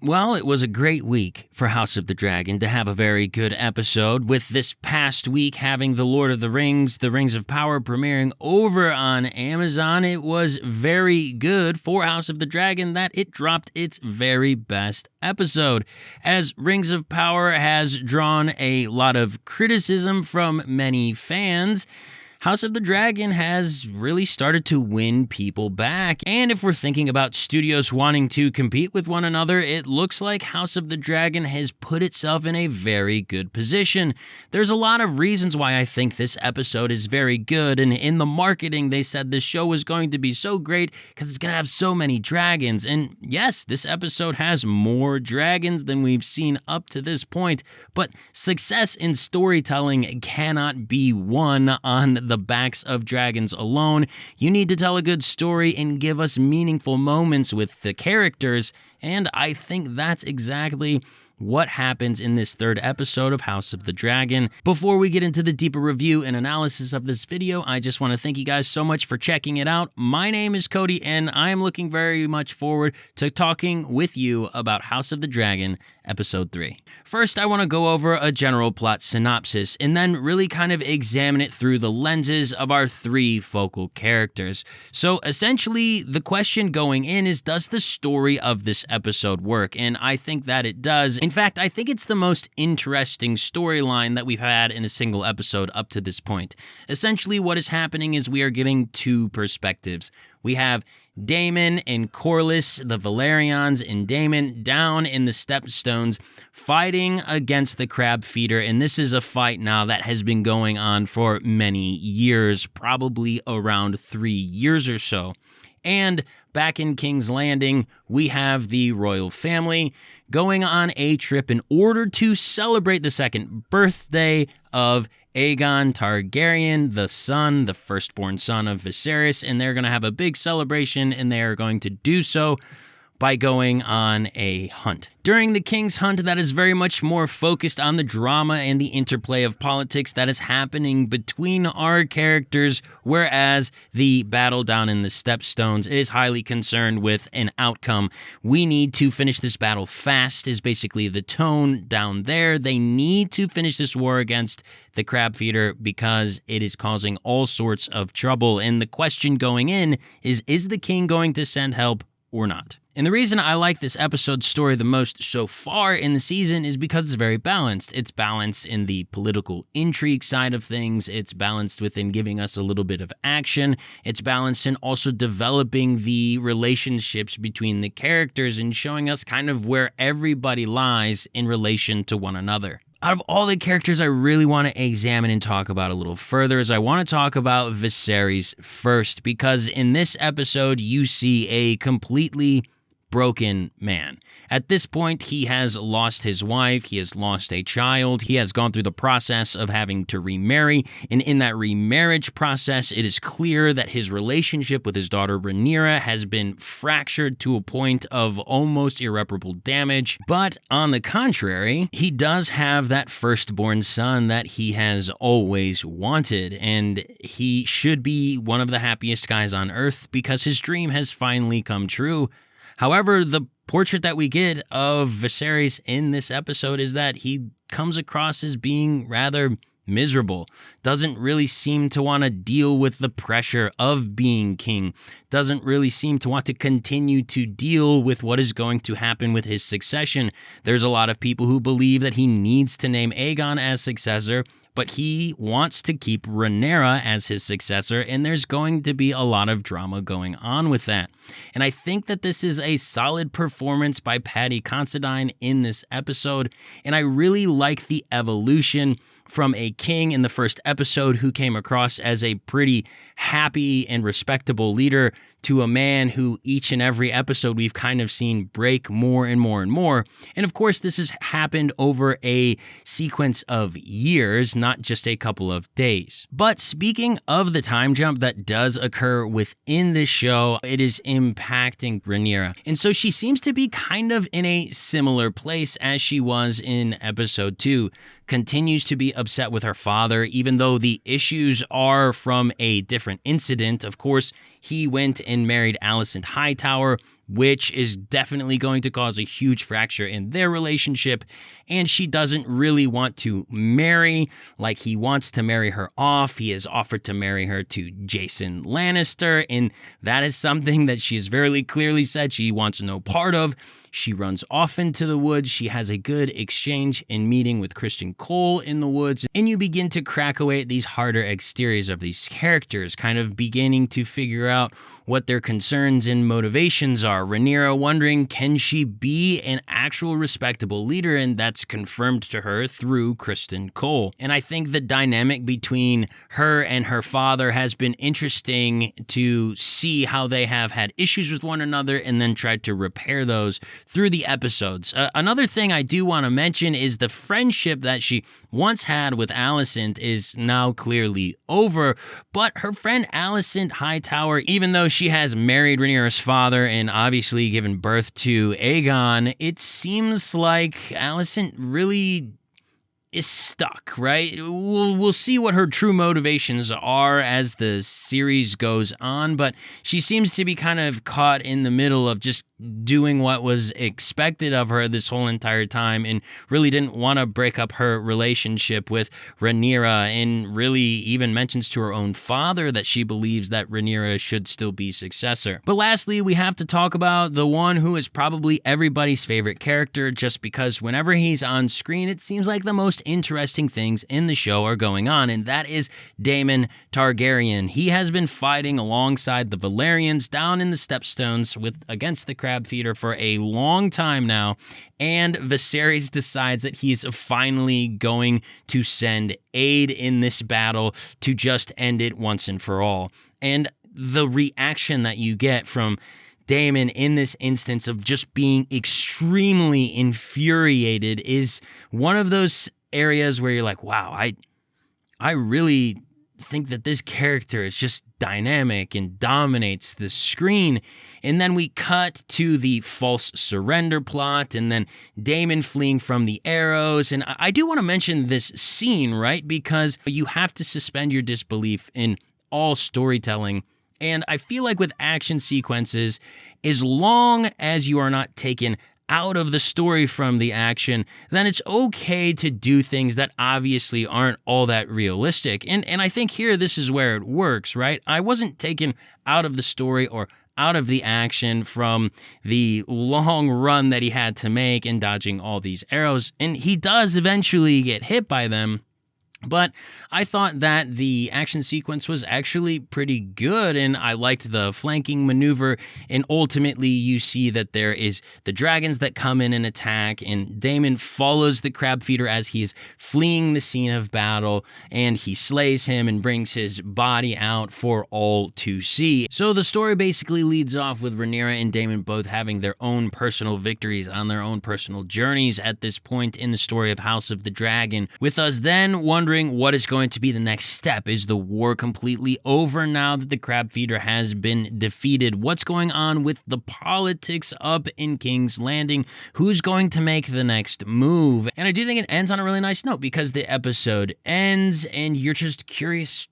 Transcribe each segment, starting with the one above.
Well, it was a great week for House of the Dragon to have a very good episode, with this past week having The Lord of the Rings, The Rings of Power premiering over on Amazon. It was very good for House of the Dragon that it dropped its very best episode, as Rings of Power has drawn a lot of criticism from many fans. House of the Dragon has really started to win people back. And if we're thinking about studios wanting to compete with one another, it looks like House of the Dragon has put itself in a very good position. There's a lot of reasons why I think this episode is very good, and in the marketing they said this show was going to be so great because it's going to have so many dragons. And yes, this episode has more dragons than we've seen up to this point, but success in storytelling cannot be won on the backs of dragons alone. You need to tell a good story and give us meaningful moments with the characters, and I think that's exactly what happens in this third episode of House of the Dragon. Before we get into the deeper review and analysis of this video, I just want to thank you guys so much for checking it out. My name is Cody, and I am looking very much forward to talking with you about House of the Dragon Episode 3. First, I want to go over a general plot synopsis, and then really kind of examine it through the lenses of our three focal characters. So essentially, the question going in is, does the story of this episode work? And I think that it does. In fact, I think it's the most interesting storyline that we've had in a single episode up to this point. Essentially, what is happening is we are getting two perspectives. We have Daemon and Corlys, the Valerians, and Daemon down in the Stepstones fighting against the Crab Feeder, and this is a fight now that has been going on for many years, probably around 3 years or so. And back in King's Landing, we have the royal family going on a trip in order to celebrate the second birthday of Aegon Targaryen, the firstborn son of Viserys, and they're going to have a big celebration, and they are going to do so by going on a hunt. During the King's Hunt, that is very much more focused on the drama and the interplay of politics that is happening between our characters, whereas the battle down in the Stepstones is highly concerned with an outcome. We need to finish this battle fast is basically the tone down there. They need to finish this war against the Crab Feeder because it is causing all sorts of trouble. And the question going in is the king going to send help or not? And the reason I like this episode's story the most so far in the season is because it's very balanced. It's balanced in the political intrigue side of things. It's balanced within giving us a little bit of action. It's balanced in also developing the relationships between the characters and showing us kind of where everybody lies in relation to one another. Out of all the characters I really want to examine and talk about a little further is I want to talk about Viserys first, because in this episode you see a completely broken man. At this point, he has lost his wife, he has lost a child, he has gone through the process of having to remarry, and in that remarriage process, it is clear that his relationship with his daughter Rhaenyra has been fractured to a point of almost irreparable damage. But on the contrary, he does have that firstborn son that he has always wanted, and he should be one of the happiest guys on earth because his dream has finally come true. However, the portrait that we get of Viserys in this episode is that he comes across as being rather miserable, doesn't really seem to want to deal with the pressure of being king, doesn't really seem to want to continue to deal with what is going to happen with his succession. There's a lot of people who believe that he needs to name Aegon as successor, but he wants to keep Rhaenyra as his successor, and there's going to be a lot of drama going on with that. And I think that this is a solid performance by Paddy Considine in this episode, and I really like the evolution from a king in the first episode who came across as a pretty happy and respectable leader to a man who each and every episode we've kind of seen break more and more and more. And of course, this has happened over a sequence of years, not just a couple of days. But speaking of the time jump that does occur within this show, it is impacting Rhaenyra. And so she seems to be kind of in a similar place as she was in episode 2. Continues to be upset with her father, even though the issues are from a different incident. Of course, he went and married Alicent Hightower, which is definitely going to cause a huge fracture in their relationship. And she doesn't really want to marry like he wants to marry her off. He has offered to marry her to Jason Lannister, and that is something that she has very clearly said she wants no part of. She runs off into the woods. She has a good exchange and meeting with Kristen Cole in the woods. And you begin to crack away at these harder exteriors of these characters, kind of beginning to figure out what their concerns and motivations are. Rhaenyra wondering, can she be an actual respectable leader? And that's confirmed to her through Kristen Cole. And I think the dynamic between her and her father has been interesting to see how they have had issues with one another and then tried to repair those through the episodes. Another thing I do want to mention is the friendship that she once had with Alicent is now clearly over, but her friend Alicent Hightower, even though she has married Rhaenyra's father and obviously given birth to Aegon, it seems like Alicent really is stuck, right? We'll see what her true motivations are as the series goes on, but she seems to be kind of caught in the middle of just doing what was expected of her this whole entire time and really didn't want to break up her relationship with Rhaenyra, and really even mentions to her own father that she believes that Rhaenyra should still be successor. But lastly, we have to talk about the one who is probably everybody's favorite character, just because whenever he's on screen, it seems like the most interesting things in the show are going on, and that is Daemon Targaryen. He has been fighting alongside the Valyrians down in the Stepstones against the Crab Feeder for a long time now, and Viserys decides that he's finally going to send aid in this battle to just end it once and for all. And the reaction that you get from Daemon in this instance of just being extremely infuriated is one of those areas where you're like, wow, I really think that this character is just dynamic and dominates the screen. And then we cut to the false surrender plot and then Daemon fleeing from the arrows. And I do want to mention this scene, right? Because you have to suspend your disbelief in all storytelling. And I feel like with action sequences, as long as you are not taken out of the story from the action, then it's okay to do things that obviously aren't all that realistic. And I think here this is where it works, right? I wasn't taken out of the story or out of the action from the long run that he had to make in dodging all these arrows. And he does eventually get hit by them. But I thought that the action sequence was actually pretty good, and I liked the flanking maneuver, and ultimately you see that there is the dragons that come in and attack, and Daemon follows the crab feeder as he's fleeing the scene of battle, and he slays him and brings his body out for all to see. So the story basically leads off with Rhaenyra and Daemon both having their own personal victories on their own personal journeys at this point in the story of House of the Dragon, with us then wondering what is going to be the next step. Is the war completely over now that the crab feeder has been defeated? What's going on with the politics up in King's Landing? Who's going to make the next move? And I do think it ends on a really nice note because the episode ends and you're just curious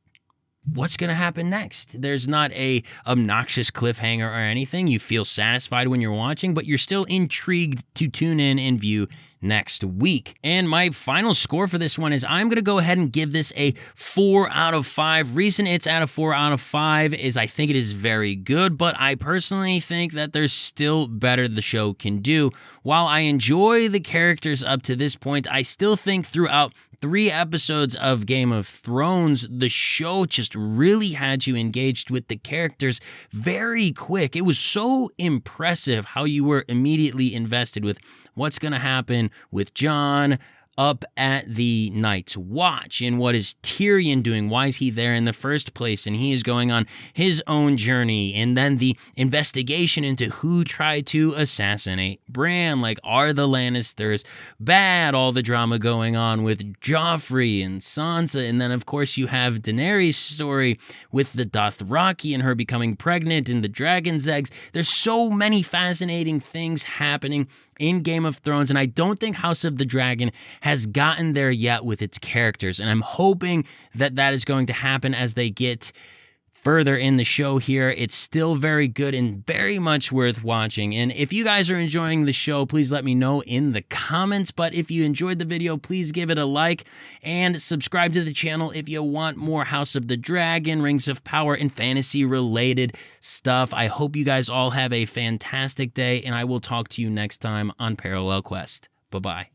what's going to happen next. There's not a obnoxious cliffhanger or anything. You feel satisfied when you're watching, but you're still intrigued to tune in and view next week. And my final score for this one is I'm going to go ahead and give this a 4 out of 5. Reason it's at a 4 out of 5 is I think it is very good, but I personally think that there's still better the show can do. While I enjoy the characters up to this point, I still think throughout 3 episodes of Game of Thrones, the show just really had you engaged with the characters very quick. It was so impressive how you were immediately invested with what's going to happen with Jon up at the Night's Watch, and what is Tyrion doing? Why is he there in the first place? And he is going on his own journey, and then the investigation into who tried to assassinate Bran. Like, are the Lannisters bad? All the drama going on with Joffrey and Sansa, and then of course you have Daenerys' story with the Dothraki and her becoming pregnant and the dragon's eggs. There's so many fascinating things happening in Game of Thrones, and I don't think House of the Dragon has gotten there yet with its characters, and I'm hoping that that is going to happen as they get further in the show here. It's still very good and very much worth watching. And if you guys are enjoying the show, please let me know in the comments. But if you enjoyed the video, please give it a like and subscribe to the channel if you want more House of the Dragon, Rings of Power, and fantasy-related stuff. I hope you guys all have a fantastic day, and I will talk to you next time on Parallel Quest. Bye-bye.